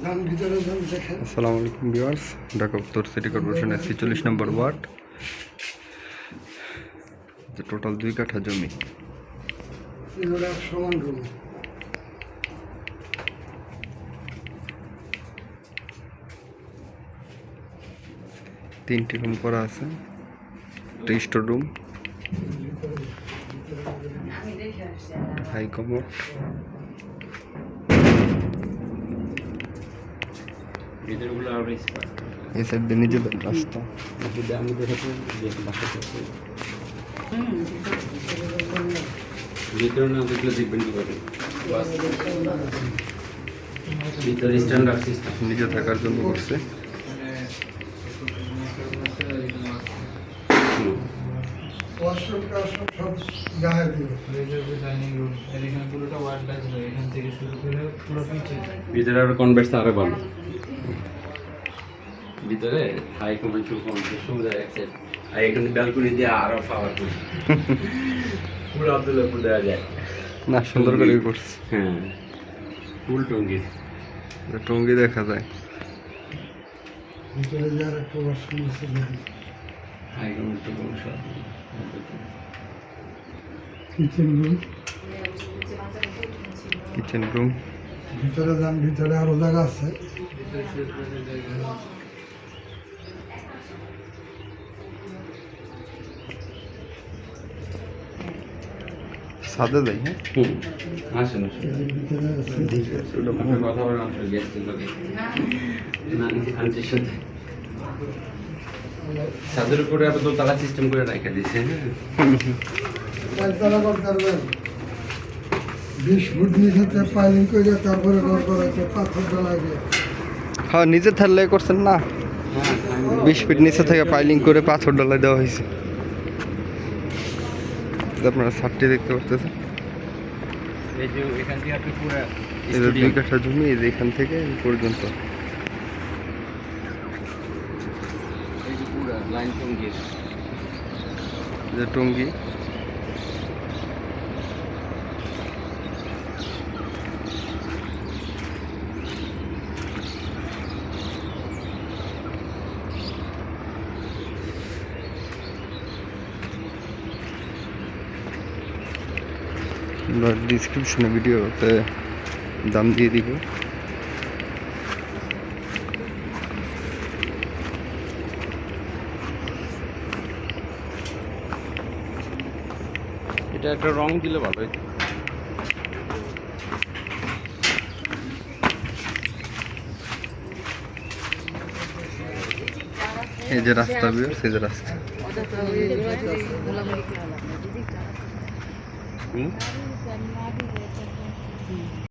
আসসালামু আলাইকুম ভিউয়ার্স, ঢাকা উত্তর সিটি কর্পোরেশনের ৪৬ নম্বর ওয়ার্ড। টোটাল 2 কাঠা জমি। তিনটি রুম করা আছে, একটা স্টোর রুম, হাই কমোড, এই সাইড দিয়ে নিজেদের রাস্তা। নিজে থাকার জন্য করছে। ভিতরে আরো কনভার্স আরো ভালো, ভিতরে হাই কমেন্ট সুবিধা আছে। আর এখানে ব্যালকনি দিয়ে আরো পাওয়ারফুল পুরো আব্দুল্লাহপুর দেওয়া যায় না, সুন্দর করে করছে। হ্যাঁ, ফুল টঙ্গি টঙ্গি দেখা যায়। হাই কমেন্ট সব কিচেন রুম, ভিতরে যান, ভিতরে আরো জায়গা আছে। সাদা যাই। হ্যাঁ, আসেন কথা বলেন আসলে গেস্টের লোকে না আন্টির সাথে ছাদের উপরে আবার দোতলা সিস্টেম করে রেখে দিয়েছে। 20 ফুট নিচে পাইলিং করে তারপরে ঘর করেছে, পাথর ঢালাই। হ্যাঁ, নিজে থাকলে করছেন না? 20 ফিট নিচে থেকে পাইলিং করে পাথর ডালাই দেওয়া হয়েছে। আপনারা ছাদটি দেখতে পাচ্ছেন। এই যে এখান থেকে আপনি পুরো এই যে 2 কাঠা জমি, এই যে এখান থেকে এই পর্যন্ত এই যে পুরো লাইন টঙ্গি, যে টঙ্গি। ডিসক্রিপশনে ভিডিওতে দাম দিয়ে দিব। এটা একটা রং দিলে ভালো হতো। এই যে রাস্তা, এই যে রাস্তা।